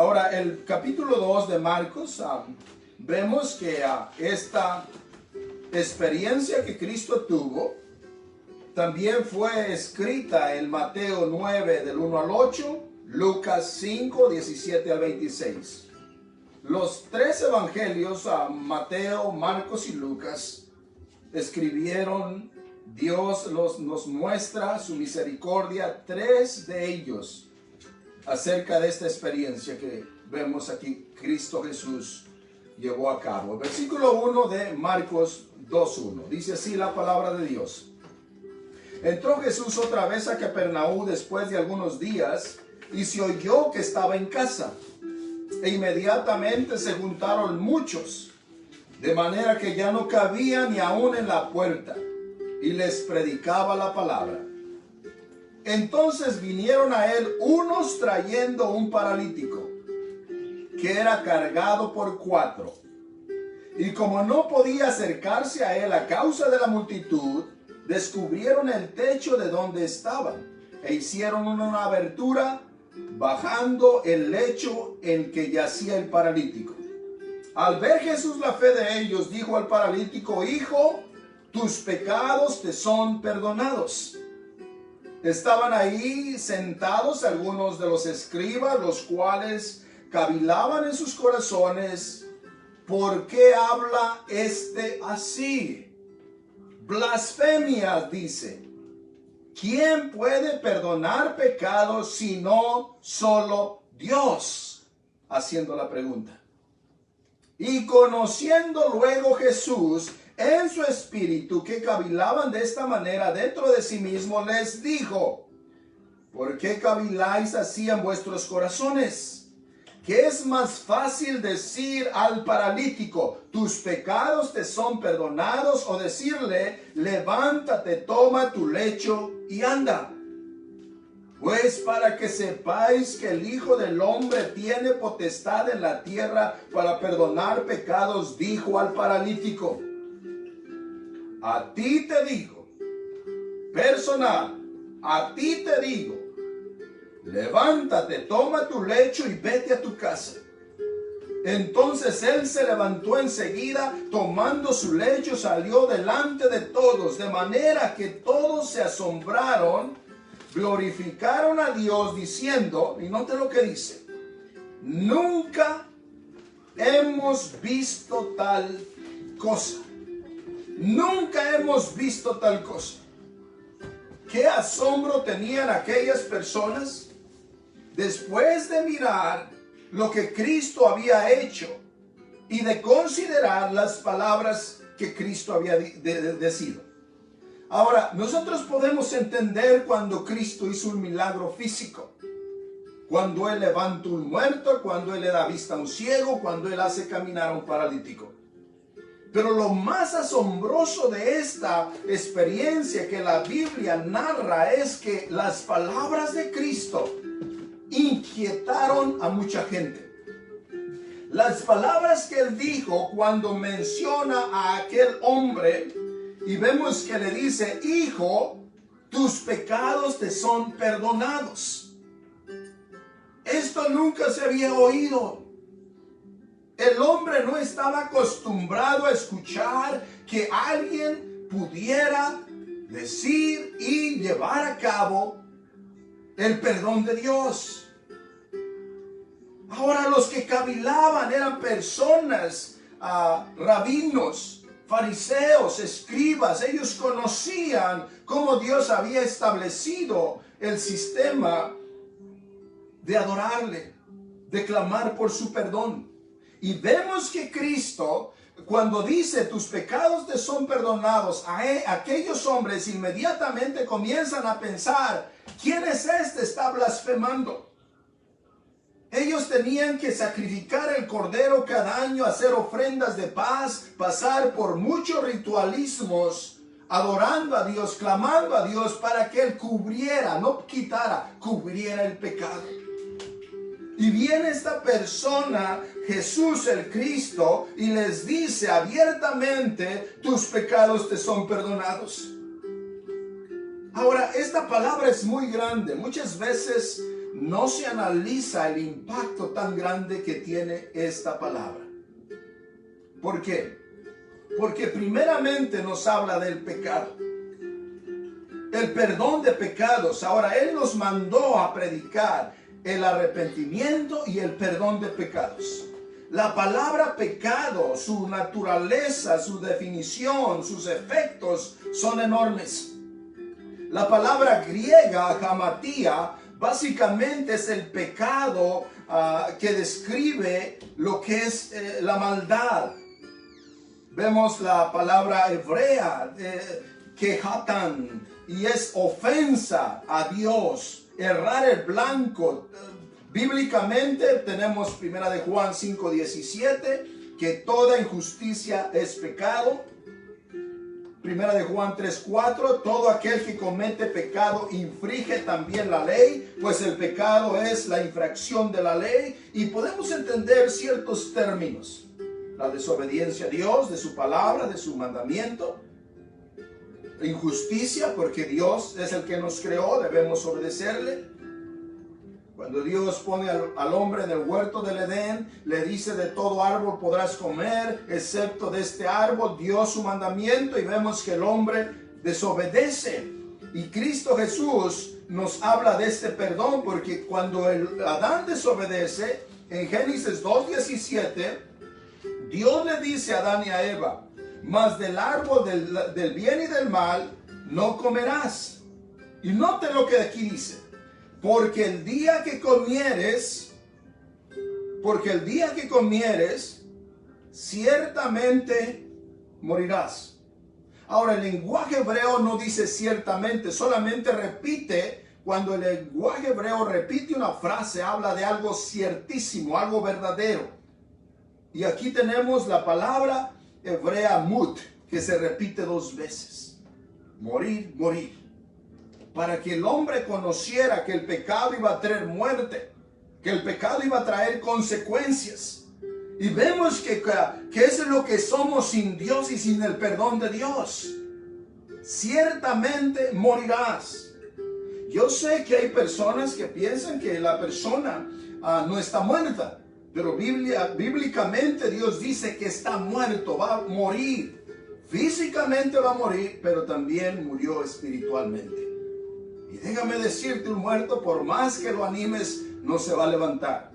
Ahora, el capítulo 2 de Marcos, vemos que esta experiencia que Cristo tuvo también fue escrita en Mateo 9 del 1 al 8, Lucas 5, 17 al 26. Los tres evangelios, Mateo, Marcos y Lucas, escribieron, Dios nos muestra su misericordia, tres de ellos, acerca de esta experiencia que vemos aquí, Cristo Jesús llevó a cabo. El versículo 1 de Marcos 2:1, dice así la palabra de Dios. Entró Jesús otra vez a Capernaum después de algunos días, y se oyó que estaba en casa. E inmediatamente se juntaron muchos, de manera que ya no cabía ni aún en la puerta, y les predicaba la palabra. Entonces vinieron a él unos trayendo un paralítico, que era cargado por 4. Y como no podía acercarse a él a causa de la multitud, descubrieron el techo de donde estaban, e hicieron una abertura, bajando el lecho en que yacía el paralítico. Al ver Jesús la fe de ellos, dijo al paralítico: Hijo, tus pecados te son perdonados. Estaban ahí sentados algunos de los escribas, los cuales cavilaban en sus corazones: ¿por qué habla este así? Blasfemias dice. ¿Quién puede perdonar pecados sino solo Dios? Haciendo la pregunta. Y conociendo luego Jesús en su espíritu que cavilaban de esta manera dentro de sí mismo, les dijo: ¿por qué caviláis así en vuestros corazones? ¿Qué es más fácil decir al paralítico: tus pecados te son perdonados, o decirle: levántate, toma tu lecho y anda? Pues para que sepáis que el Hijo del Hombre tiene potestad en la tierra para perdonar pecados, dijo al paralítico: a ti te digo, personal, a ti te digo, levántate, toma tu lecho y vete a tu casa. Entonces él se levantó enseguida, tomando su lecho, salió delante de todos, de manera que todos se asombraron, glorificaron a Dios diciendo, y note lo que dice: nunca hemos visto tal cosa. Nunca hemos visto tal cosa. ¿Qué asombro tenían aquellas personas después de mirar lo que Cristo había hecho y de considerar las palabras que Cristo había decido? Ahora, nosotros podemos entender cuando Cristo hizo un milagro físico, cuando Él levanta un muerto, cuando Él le da vista a un ciego, cuando Él hace caminar a un paralítico. Pero lo más asombroso de esta experiencia que la Biblia narra es que las palabras de Cristo inquietaron a mucha gente. Las palabras que Él dijo cuando menciona a aquel hombre, y vemos que le dice: hijo, tus pecados te son perdonados. Esto nunca se había oído. El hombre no estaba acostumbrado a escuchar que alguien pudiera decir y llevar a cabo el perdón de Dios. Ahora, los que cavilaban eran personas, rabinos, fariseos, escribas. Ellos conocían cómo Dios había establecido el sistema de adorarle, de clamar por su perdón. Y vemos que Cristo, cuando dice tus pecados te son perdonados, aquellos hombres inmediatamente comienzan a pensar: ¿quién es este? Está blasfemando. Ellos tenían que sacrificar el cordero cada año, hacer ofrendas de paz, pasar por muchos ritualismos, adorando a Dios, clamando a Dios para que Él cubriera, no quitara, cubriera el pecado. Y viene esta persona, Jesús el Cristo, y les dice abiertamente: tus pecados te son perdonados. Ahora, esta palabra es muy grande. Muchas veces no se analiza el impacto tan grande que tiene esta palabra. ¿Por qué? Porque primeramente nos habla del pecado, el perdón de pecados. Ahora, Él nos mandó a predicar el arrepentimiento y el perdón de pecados. La palabra pecado, su naturaleza, su definición, sus efectos son enormes. La palabra griega, hamartia, básicamente es el pecado que describe lo que es la maldad. Vemos la palabra hebrea, kehatan, y es ofensa a Dios, errar el blanco. Bíblicamente tenemos 1 de Juan 5:17, que toda injusticia es pecado. 1 de Juan 3:4, todo aquel que comete pecado infringe también la ley, pues el pecado es la infracción de la ley. Y podemos entender ciertos términos: la desobediencia a Dios, de su palabra, de su mandamiento. Injusticia, porque Dios es el que nos creó, debemos obedecerle. Cuando Dios pone al hombre en el huerto del Edén, le dice: de todo árbol podrás comer, excepto de este árbol. Dio su mandamiento y vemos que el hombre desobedece. Y Cristo Jesús nos habla de este perdón, porque cuando Adán desobedece, en Génesis 2:17, Dios le dice a Adán y a Eva: mas del árbol del bien y del mal no comerás. Y note lo que aquí dice: porque el día que comieres, ciertamente morirás. Ahora, el lenguaje hebreo no dice ciertamente, solamente repite. Cuando el lenguaje hebreo repite una frase, habla de algo ciertísimo, algo verdadero. Y aquí tenemos la palabra hebrea mut, que se repite 2 veces. Morir, morir. Para que el hombre conociera que el pecado iba a traer muerte, que el pecado iba a traer consecuencias. Y vemos que es lo que somos sin Dios y sin el perdón de Dios. Ciertamente morirás. Yo sé que hay personas que piensan que la persona no está muerta, pero bíblicamente Dios dice que está muerto, va a morir. Físicamente va a morir, pero también murió espiritualmente. Y déjame decirte, un muerto, por más que lo animes, no se va a levantar.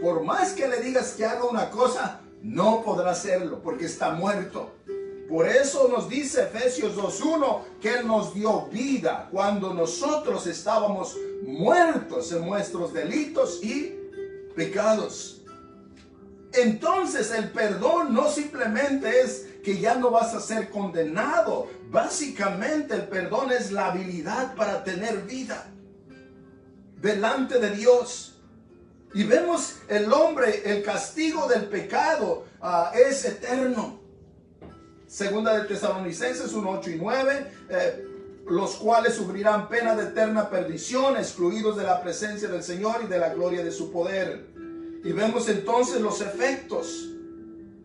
Por más que le digas que haga una cosa, no podrá hacerlo, porque está muerto. Por eso nos dice Efesios 2:1 que Él nos dio vida cuando nosotros estábamos muertos en nuestros delitos y pecados. Entonces el perdón no simplemente es que ya no vas a ser condenado. Básicamente el perdón es la habilidad para tener vida delante de Dios. Y vemos el hombre, el castigo del pecado es eterno. Segunda de Tesalonicenses 1:8 y 9, los cuales sufrirán pena de eterna perdición, excluidos de la presencia del Señor y de la gloria de su poder. Y vemos entonces los efectos: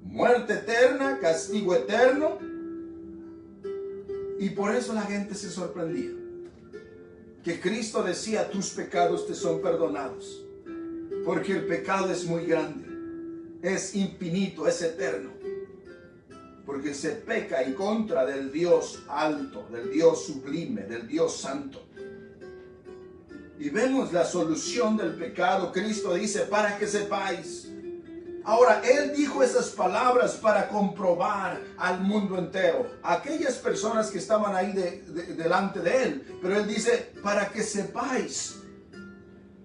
muerte eterna, castigo eterno. Y por eso la gente se sorprendía, que Cristo decía: tus pecados te son perdonados. Porque el pecado es muy grande, es infinito, es eterno. Porque se peca en contra del Dios alto, del Dios sublime, del Dios santo. Y vemos la solución del pecado. Cristo dice: para que sepáis. Ahora, Él dijo esas palabras para comprobar al mundo entero, aquellas personas que estaban ahí delante de Él. Pero Él dice: para que sepáis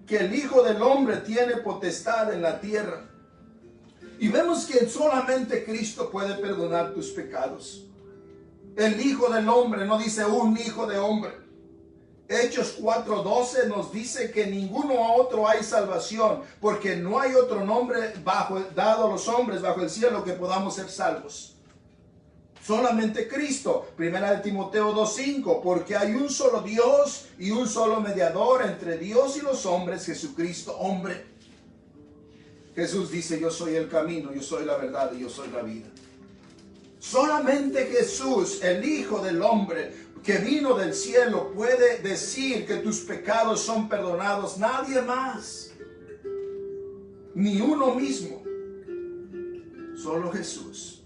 que el Hijo del Hombre tiene potestad en la tierra. Y vemos que solamente Cristo puede perdonar tus pecados. El Hijo del Hombre, no dice un hijo de hombre. Hechos 4:12 nos dice que ninguno otro hay salvación, porque no hay otro nombre dado a los hombres bajo el cielo que podamos ser salvos. Solamente Cristo. Primera de Timoteo 2:5, porque hay un solo Dios y un solo mediador entre Dios y los hombres, Jesucristo hombre. Jesús dice: yo soy el camino, yo soy la verdad y yo soy la vida. Solamente Jesús, el Hijo del Hombre, que vino del cielo puede decir que tus pecados son perdonados. Nadie más, ni uno mismo, solo Jesús.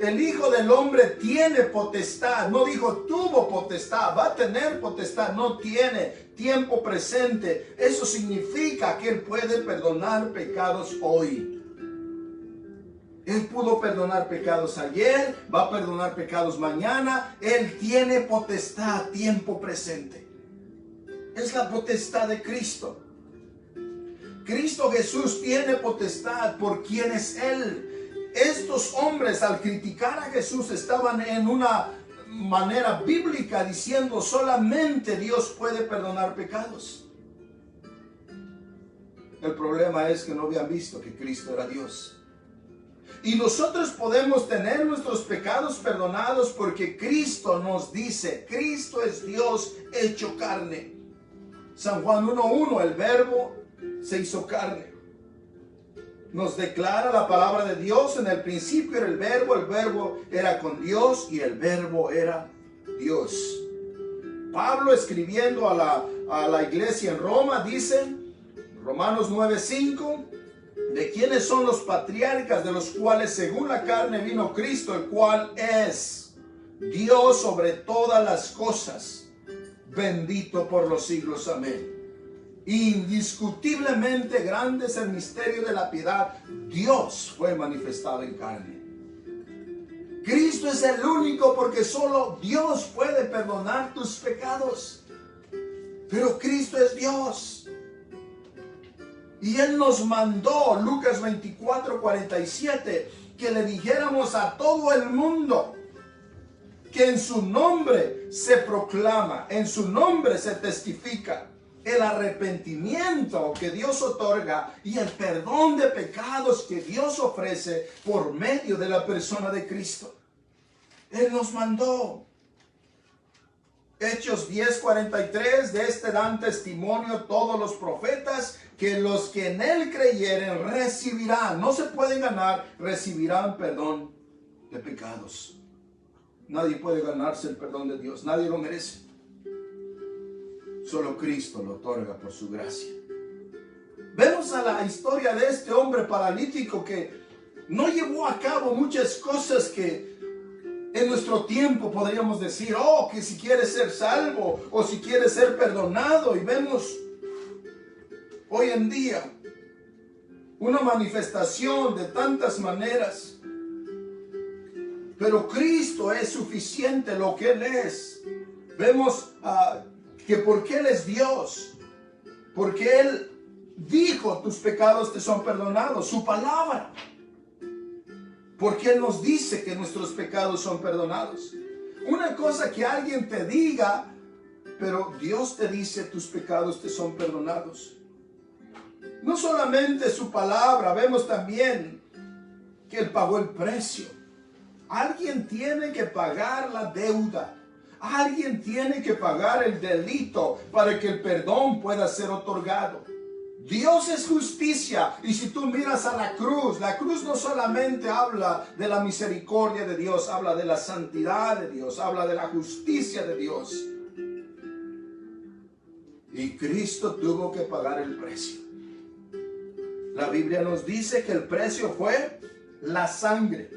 El Hijo del Hombre tiene potestad. No dijo tuvo potestad, va a tener potestad. No tiene, tiempo presente. Eso significa que Él puede perdonar pecados hoy. Él pudo perdonar pecados ayer, va a perdonar pecados mañana. Él tiene potestad, tiempo presente. Es la potestad de Cristo. Cristo Jesús tiene potestad por quien es Él. Estos hombres, al criticar a Jesús, estaban en una manera bíblica diciendo solamente Dios puede perdonar pecados. El problema es que no habían visto que Cristo era Dios. Y nosotros podemos tener nuestros pecados perdonados porque Cristo nos dice, Cristo es Dios hecho carne. San Juan 1:1, el verbo se hizo carne. Nos declara la palabra de Dios. En el principio era el verbo era con Dios y el verbo era Dios. Pablo, escribiendo a la iglesia en Roma, dice, Romanos 9:5, de quiénes son los patriarcas, de los cuales según la carne vino Cristo, el cual es Dios sobre todas las cosas, bendito por los siglos, amén. Indiscutiblemente grande es el misterio de la piedad. Dios fue manifestado en carne. Cristo es el único, porque solo Dios puede perdonar tus pecados. Pero Cristo es Dios. Y Él nos mandó, Lucas 24:47, que le dijéramos a todo el mundo que en su nombre se proclama, en su nombre se testifica el arrepentimiento que Dios otorga y el perdón de pecados que Dios ofrece por medio de la persona de Cristo. Él nos mandó. Hechos 10:43, de este dan testimonio todos los profetas, que los que en Él creyeren recibirán, no se pueden ganar, recibirán perdón de pecados. Nadie puede ganarse el perdón de Dios, nadie lo merece. Solo Cristo lo otorga por su gracia. Vemos a la historia de este hombre paralítico que no llevó a cabo muchas cosas que en nuestro tiempo podríamos decir, oh, que si quiere ser salvo o si quiere ser perdonado. Y vemos hoy en día una manifestación de tantas maneras. Pero Cristo es suficiente, lo que Él es. Vemos que porque Él es Dios, porque Él dijo, tus pecados te son perdonados, su palabra. Porque Él nos dice que nuestros pecados son perdonados. Una cosa que alguien te diga, pero Dios te dice, tus pecados te son perdonados. No solamente su palabra, vemos también que Él pagó el precio. Alguien tiene que pagar la deuda. Alguien tiene que pagar el delito para que el perdón pueda ser otorgado. Dios es justicia. Y si tú miras a la cruz no solamente habla de la misericordia de Dios, habla de la santidad de Dios, habla de la justicia de Dios. Y Cristo tuvo que pagar el precio. La Biblia nos dice que el precio fue la sangre.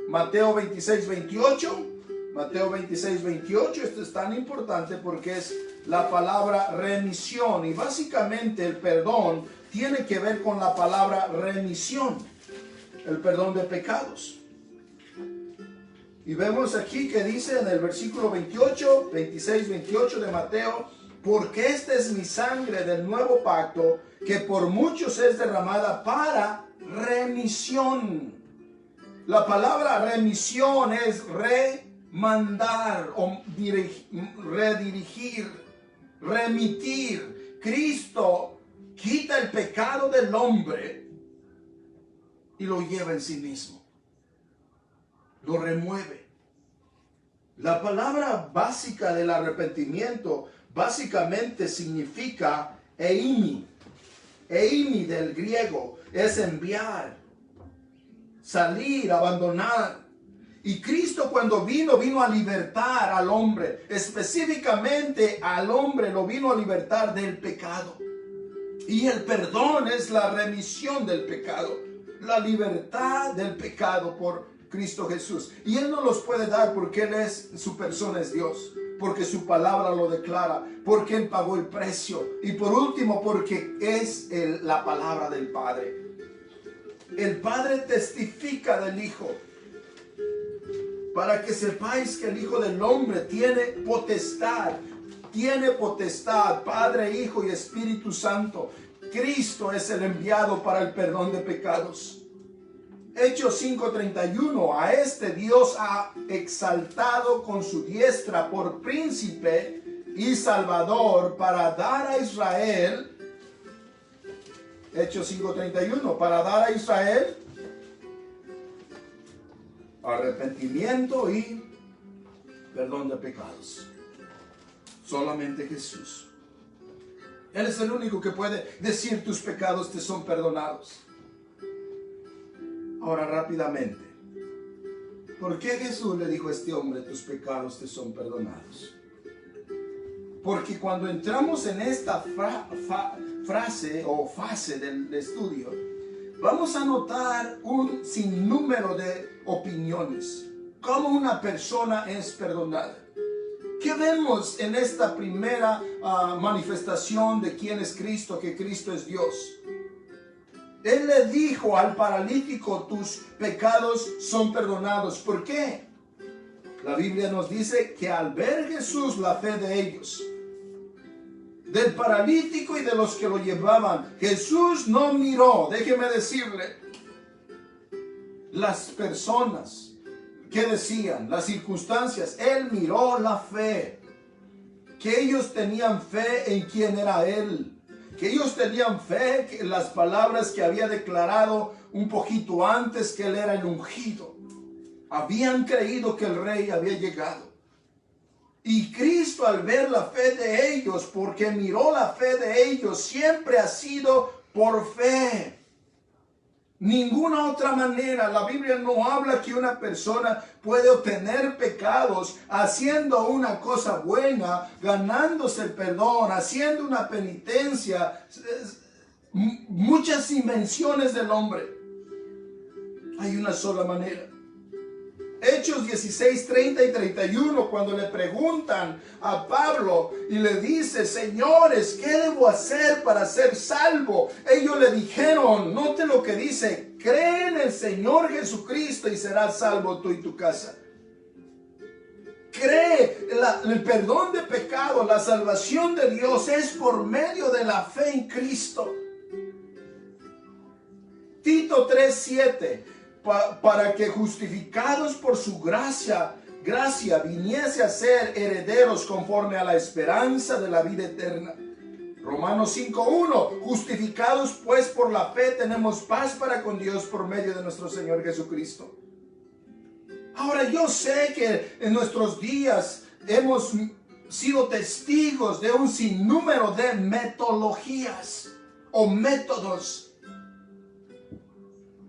Mateo 26:28. Mateo 26:28, esto es tan importante porque es la palabra remisión. Y básicamente el perdón tiene que ver con la palabra remisión, el perdón de pecados. Y vemos aquí que dice en el versículo 26:28 de Mateo, porque esta es mi sangre del nuevo pacto, que por muchos es derramada para remisión. La palabra remisión es remandar o redirigir, remitir. Cristo quita el pecado del hombre y lo lleva en sí mismo. Lo remueve. La palabra básica del arrepentimiento básicamente significa eimi. Eimi del griego es enviar, salir, abandonar. Y Cristo cuando vino a libertar al hombre, específicamente al hombre lo vino a libertar del pecado. Y el perdón es la remisión del pecado, la libertad del pecado por Cristo Jesús. Y Él no los puede dar porque Él es, su persona es Dios, porque su palabra lo declara, porque Él pagó el precio. Y por último, porque es la palabra del Padre. El Padre testifica del Hijo, para que sepáis que el Hijo del Hombre tiene potestad, Padre, Hijo y Espíritu Santo. Cristo es el enviado para el perdón de pecados. Hechos 5:31, a este Dios ha exaltado con su diestra por príncipe y salvador para dar a Israel, Hechos 5:31, para dar a Israel arrepentimiento y perdón de pecados. Solamente Jesús. Él es el único que puede decir tus pecados te son perdonados. Ahora rápidamente, ¿por qué Jesús le dijo a este hombre tus pecados te son perdonados? Porque cuando entramos en esta frase o fase del estudio, vamos a notar un sinnúmero de opiniones. ¿Cómo una persona es perdonada? ¿Qué vemos en esta primera manifestación de quién es Cristo, que Cristo es Dios? Él le dijo al paralítico, tus pecados son perdonados. ¿Por qué? La Biblia nos dice que al ver Jesús la fe de ellos, del paralítico y de los que lo llevaban, Jesús no miró, déjeme decirle, las personas que decían, las circunstancias. Él miró la fe, que ellos tenían fe en quién era Él, que ellos tenían fe en las palabras que había declarado un poquito antes, que Él era el ungido. Habían creído que el Rey había llegado. Y Cristo, al ver la fe de ellos, porque miró la fe de ellos, siempre ha sido por fe. Ninguna otra manera. La Biblia no habla que una persona puede obtener pecados haciendo una cosa buena, ganándose el perdón, haciendo una penitencia. Muchas invenciones del hombre. Hay una sola manera. Hechos 16, 30 y 31, cuando le preguntan a Pablo y le dice, señores, ¿qué debo hacer para ser salvo? Ellos le dijeron, note lo que dice, cree en el Señor Jesucristo y serás salvo tú y tu casa. Cree, el perdón de pecado, la salvación de Dios es por medio de la fe en Cristo. Tito 3:7, para que justificados por su gracia viniese a ser herederos conforme a la esperanza de la vida eterna. Romanos 5:1, justificados pues por la fe tenemos paz para con Dios por medio de nuestro Señor Jesucristo. Ahora yo sé que en nuestros días hemos sido testigos de un sinnúmero de metodologías o métodos.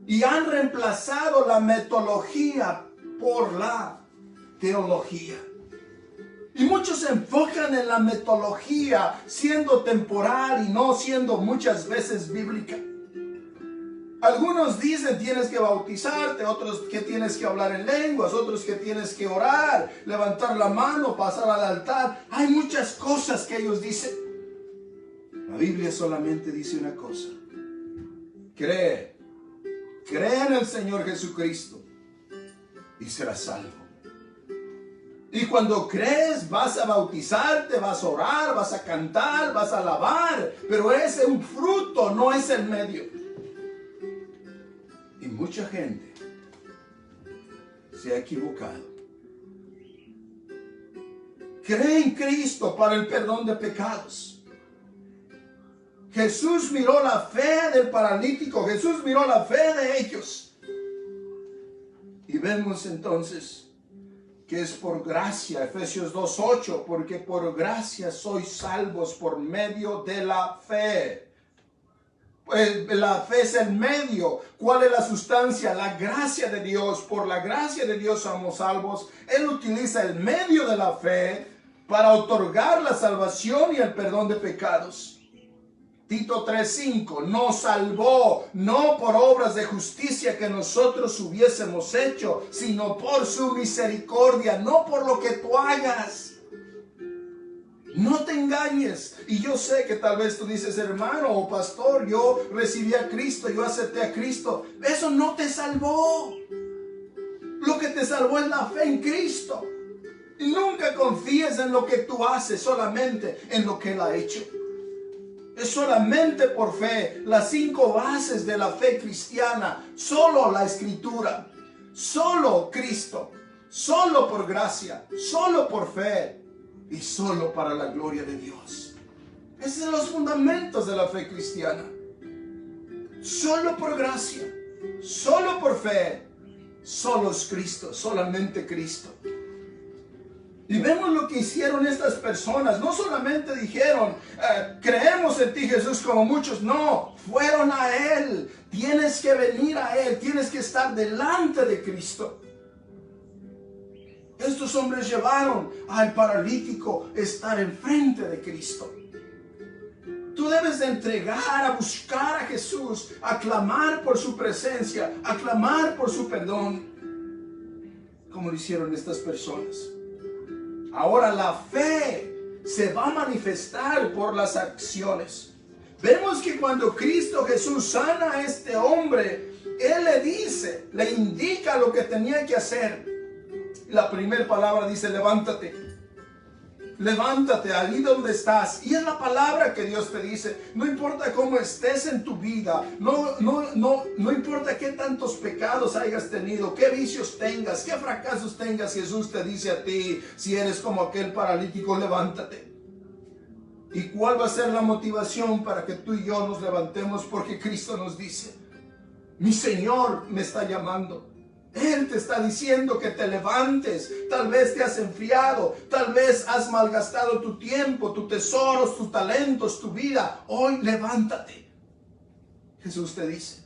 Y han reemplazado la metodología por la teología. Y muchos se enfocan en la metodología siendo temporal y no siendo muchas veces bíblica. Algunos dicen tienes que bautizarte, otros que tienes que hablar en lenguas, otros que tienes que orar, levantar la mano, pasar al altar. Hay muchas cosas que ellos dicen. La Biblia solamente dice una cosa. Cree en el Señor Jesucristo y serás salvo. Y cuando crees, vas a bautizarte, vas a orar, vas a cantar, vas a alabar. Pero es un fruto, no es el medio. Y mucha gente se ha equivocado. Cree en Cristo para el perdón de pecados. Jesús miró la fe del paralítico. Jesús miró la fe de ellos. Y vemos entonces que es por gracia, Efesios 2:8, porque por gracia sois salvos por medio de la fe. La fe es el medio. ¿Cuál es la sustancia? La gracia de Dios. Por la gracia de Dios somos salvos. Él utiliza el medio de la fe para otorgar la salvación y el perdón de pecados. Tito 3:5, nos salvó no por obras de justicia que nosotros hubiésemos hecho, sino por su misericordia, no por lo que tú hagas. No te engañes. Y yo sé que tal vez tú dices, hermano o pastor, yo recibí a Cristo, yo acepté a Cristo. Eso no te salvó. Lo que te salvó es la fe en Cristo. Y nunca confíes en lo que tú haces, solamente en lo que Él ha hecho. Es solamente por fe. Las 5 bases de la fe cristiana. Solo la Escritura. Solo Cristo. Solo por gracia. Solo por fe. Y solo para la gloria de Dios. Esos son los fundamentos de la fe cristiana. Solo por gracia. Solo por fe. Solo es Cristo. Solamente Cristo. Y vemos lo que hicieron estas personas. No solamente dijeron, creemos en ti, Jesús, como muchos. No, fueron a Él. Tienes que venir a Él. Tienes que estar delante de Cristo. Estos hombres llevaron al paralítico a estar enfrente de Cristo. Tú debes de entregar, a buscar a Jesús, a clamar por su presencia, a clamar por su perdón, como lo hicieron estas personas. Ahora la fe se va a manifestar por las acciones. Vemos que cuando Cristo Jesús sana a este hombre, Él le dice, le indica lo que tenía que hacer. La primera palabra dice, levántate. Levántate allí donde estás. Y es la palabra que Dios te dice. No importa cómo estés en tu vida. No importa qué tantos pecados hayas tenido. Qué vicios tengas. Qué fracasos tengas. Jesús te dice a ti. Si eres como aquel paralítico, levántate. ¿Y cuál va a ser la motivación para que tú y yo nos levantemos? Porque Cristo nos dice, mi Señor me está llamando. Él te está diciendo que te levantes. Tal vez te has enfriado. Tal vez has malgastado tu tiempo, tus tesoros, tus talentos, tu vida. Hoy levántate. Jesús te dice,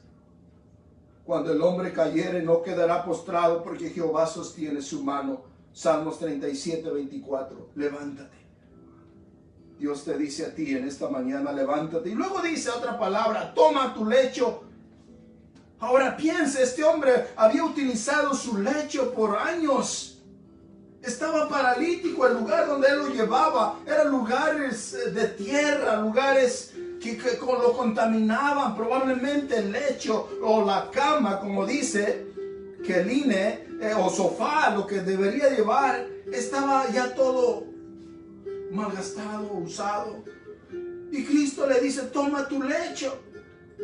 cuando el hombre cayere no quedará postrado porque Jehová sostiene su mano. Salmos 37:24. Levántate. Dios te dice a ti en esta mañana, levántate. Y luego dice otra palabra, toma tu lecho. Ahora piensa, este hombre había utilizado su lecho por años. Estaba paralítico. El lugar donde él lo llevaba eran lugares de tierra, lugares que lo contaminaban. Probablemente el lecho o la cama, como dice, que el line o sofá, lo que debería llevar, estaba ya todo malgastado, usado. Y Cristo le dice, toma tu lecho.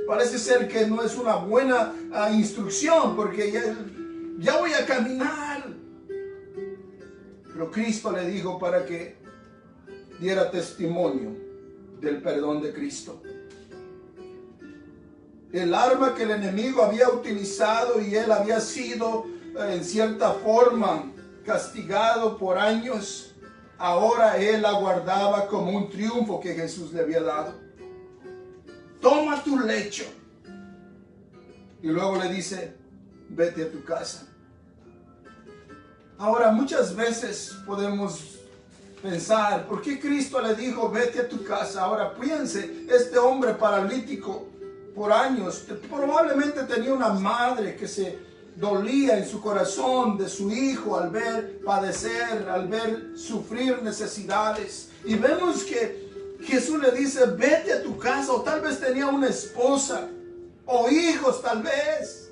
Parece ser que no es una buena instrucción, porque ya voy a caminar. Pero Cristo le dijo para que diera testimonio del perdón de Cristo. El arma que el enemigo había utilizado y él había sido en cierta forma castigado por años, ahora él aguardaba como un triunfo que Jesús le había dado. Toma tu lecho. Y luego le dice, vete a tu casa. Ahora, muchas veces podemos pensar, ¿por qué Cristo le dijo, vete a tu casa? Ahora piense, este hombre paralítico por años, probablemente tenía una madre que se dolía en su corazón de su hijo al ver padecer, al ver sufrir necesidades. Y vemos que Jesús le dice, vete a tu casa. O tal vez tenía una esposa o hijos tal vez.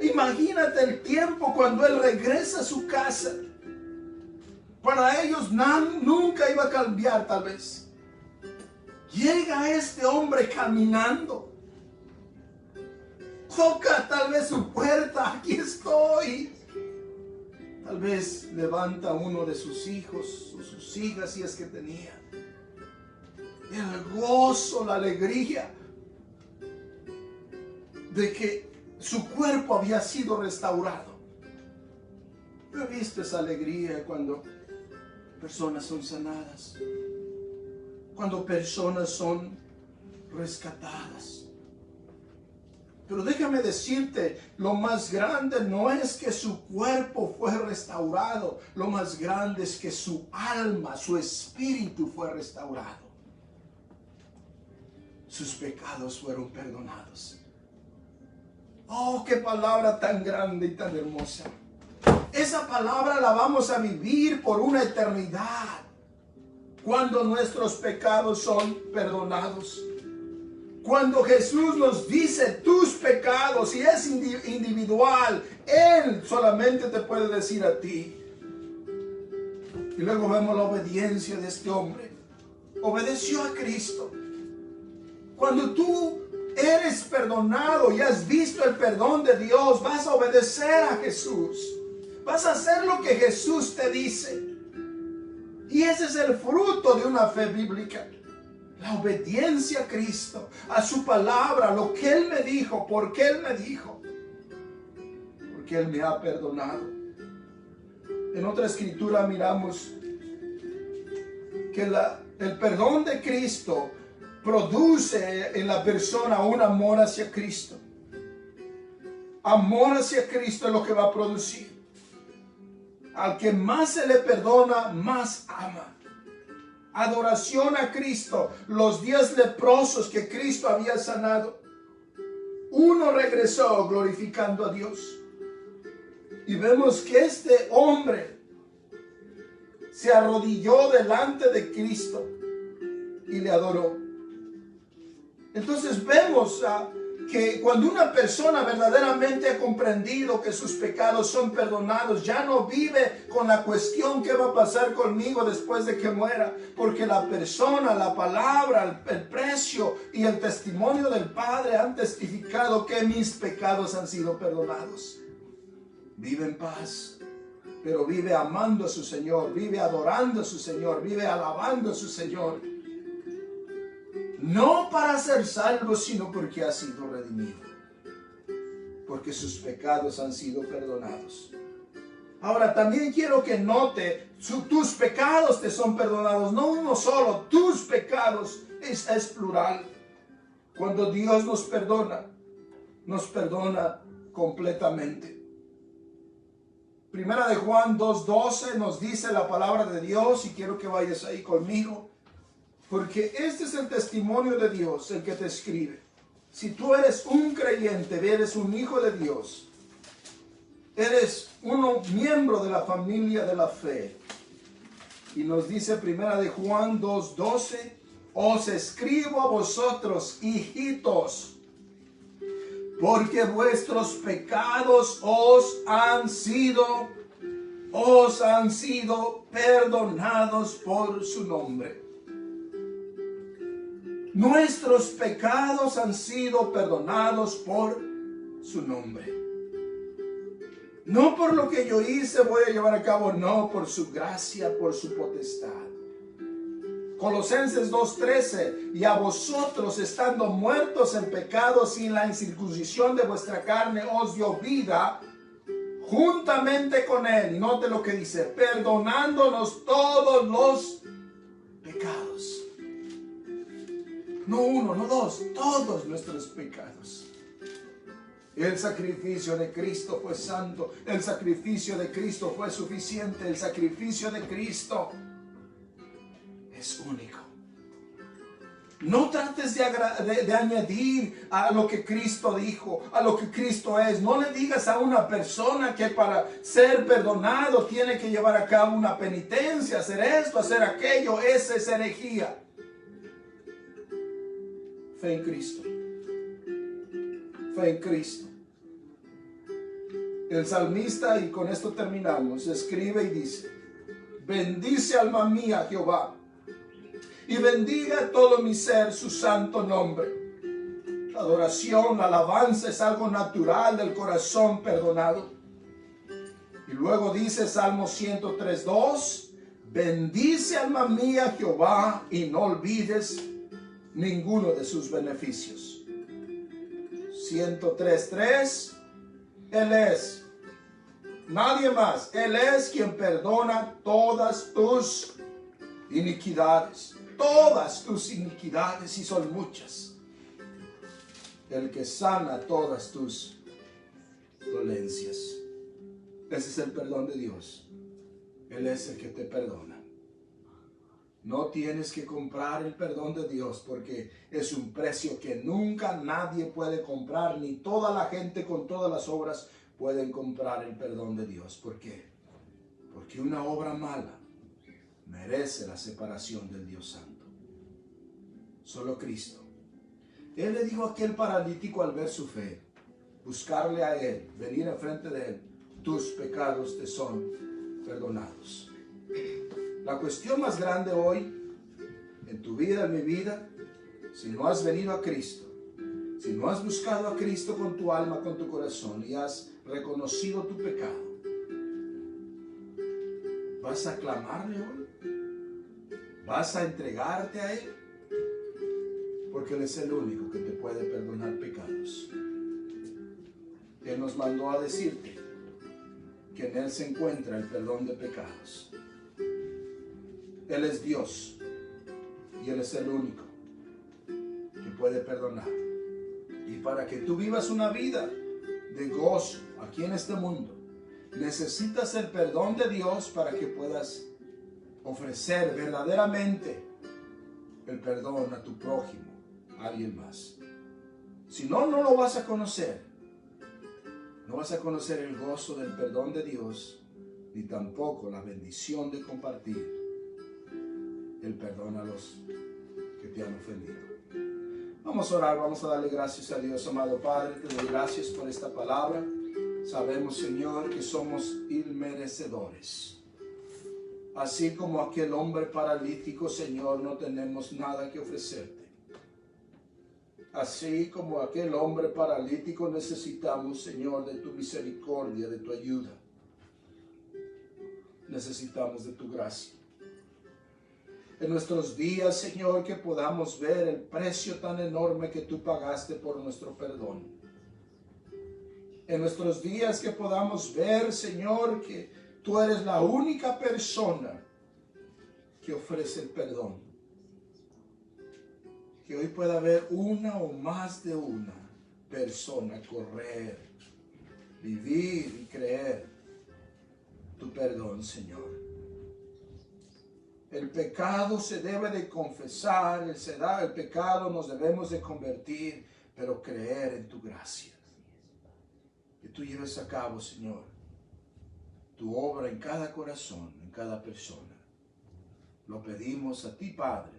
Imagínate el tiempo cuando él regresa a su casa. Para ellos nunca iba a cambiar tal vez. Llega este hombre caminando. Toca tal vez su puerta. Aquí estoy. Tal vez levanta uno de sus hijos o sus hijas si es que tenía. El gozo, la alegría de que su cuerpo había sido restaurado. Yo he visto esa alegría cuando personas son sanadas, cuando personas son rescatadas. Pero déjame decirte, lo más grande no es que su cuerpo fue restaurado, lo más grande es que su alma, su espíritu fue restaurado. Sus pecados fueron perdonados. Oh, qué palabra tan grande y tan hermosa. Esa palabra la vamos a vivir por una eternidad cuando nuestros pecados son perdonados. Cuando Jesús nos dice tus pecados, y es individual, Él solamente te puede decir a ti. Y luego vemos la obediencia de este hombre. Obedeció a Cristo. Cuando tú eres perdonado y has visto el perdón de Dios, vas a obedecer a Jesús. Vas a hacer lo que Jesús te dice. Y ese es el fruto de una fe bíblica. La obediencia a Cristo, a su palabra, lo que Él me dijo, porque Él me dijo. Porque Él me ha perdonado. En otra escritura miramos que el perdón de Cristo produce en la persona un amor hacia Cristo. Amor hacia Cristo es lo que va a producir. Al que más se le perdona, más ama. Adoración a Cristo. Los 10 leprosos que Cristo había sanado, uno regresó glorificando a Dios. Y vemos que este hombre se arrodilló delante de Cristo y le adoró. Entonces vemos que cuando una persona verdaderamente ha comprendido que sus pecados son perdonados, ya no vive con la cuestión qué va a pasar conmigo después de que muera, porque la persona, la palabra, el precio y el testimonio del Padre han testificado que mis pecados han sido perdonados. Vive en paz, pero vive amando a su Señor, vive adorando a su Señor, vive alabando a su Señor. No para ser salvo, sino porque ha sido redimido. Porque sus pecados han sido perdonados. Ahora, también quiero que note, tus pecados te son perdonados. No uno solo, tus pecados es plural. Cuando Dios nos perdona completamente. Primera de Juan 2:12 nos dice la palabra de Dios, y quiero que vayas ahí conmigo. Porque este es el testimonio de Dios, el que te escribe. Si tú eres un creyente, eres un hijo de Dios, eres un miembro de la familia de la fe. Y nos dice Primera de Juan 2:12, os escribo a vosotros, hijitos, porque vuestros pecados os han sido perdonados por su nombre. Nuestros pecados han sido perdonados por su nombre. No por lo que yo hice voy a llevar a cabo, no, por su gracia, por su potestad. Colosenses 2:13, y a vosotros estando muertos en pecados y en la incircuncisión de vuestra carne os dio vida juntamente con él. Y note lo que dice, perdonándonos todos los pecados. No uno, no dos, todos nuestros pecados. El sacrificio de Cristo fue santo. El sacrificio de Cristo fue suficiente. El sacrificio de Cristo es único. No trates de añadir a lo que Cristo dijo, a lo que Cristo es. No le digas a una persona que para ser perdonado tiene que llevar a cabo una penitencia, hacer esto, hacer aquello. Esa es herejía. Fe en Cristo. Fe en Cristo. El salmista, y con esto terminamos, escribe y dice, bendice alma mía Jehová, y bendiga todo mi ser su santo nombre. La adoración, la alabanza es algo natural del corazón perdonado. Y luego dice Salmo 103:2, bendice alma mía Jehová, y no olvides ninguno de sus beneficios. 103:3, Él es, nadie más, Él es quien perdona todas tus iniquidades, y son muchas. el que sana todas tus dolencias. Ese es el perdón de Dios. Él es el que te perdona. No tienes que comprar el perdón de Dios, porque es un precio que nunca nadie puede comprar, ni toda la gente con todas las obras pueden comprar el perdón de Dios. ¿Por qué? Porque una obra mala merece la separación del Dios Santo. Solo Cristo. Él le dijo a aquel paralítico al ver su fe, buscarle a Él, venir enfrente de Él: tus pecados te son perdonados. La cuestión más grande hoy, en tu vida, en mi vida, si no has venido a Cristo, si no has buscado a Cristo con tu alma, con tu corazón, y has reconocido tu pecado, ¿vas a clamarle hoy? ¿Vas a entregarte a Él? Porque Él es el único que te puede perdonar pecados. Él nos mandó a decirte que en Él se encuentra el perdón de pecados. Él es Dios y Él es el único que puede perdonar. Y para que tú vivas una vida de gozo aquí en este mundo, necesitas el perdón de Dios para que puedas ofrecer verdaderamente el perdón a tu prójimo, a alguien más. Si no, no lo vas a conocer. No vas a conocer el gozo del perdón de Dios, ni tampoco la bendición de compartir el perdón a los que te han ofendido. Vamos a orar, vamos a darle gracias a Dios. Amado Padre, te doy gracias por esta palabra. Sabemos, Señor, que somos inmerecedores. Así como aquel hombre paralítico, Señor, no tenemos nada que ofrecerte. Así como aquel hombre paralítico, necesitamos, Señor, de tu misericordia, de tu ayuda. Necesitamos de tu gracia. En nuestros días, Señor, que podamos ver el precio tan enorme que tú pagaste por nuestro perdón. En nuestros días que podamos ver, Señor, que tú eres la única persona que ofrece el perdón. Que hoy pueda haber una o más de una persona correr, vivir y creer tu perdón, Señor. El pecado se debe de confesar, el pecado nos debemos de convertir, pero creer en tu gracia. Que tú lleves a cabo, Señor, tu obra en cada corazón, en cada persona. Lo pedimos a ti, Padre,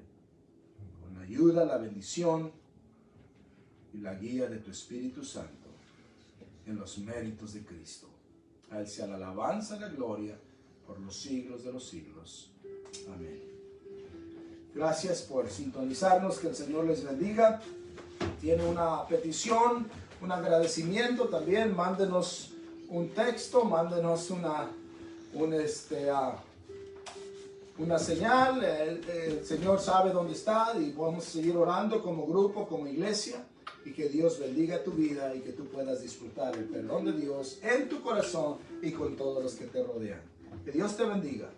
con la ayuda, la bendición y la guía de tu Espíritu Santo, en los méritos de Cristo. A Él sea la alabanza y la gloria por los siglos de los siglos. Amén. Gracias por sintonizarnos. Que el Señor les bendiga. Tiene una petición, un agradecimiento también, mándenos un texto, mándenos una señal. El Señor sabe dónde está y podemos seguir orando como grupo, como iglesia, y que Dios bendiga tu vida y que tú puedas disfrutar el perdón de Dios en tu corazón y con todos los que te rodean. Que Dios te bendiga.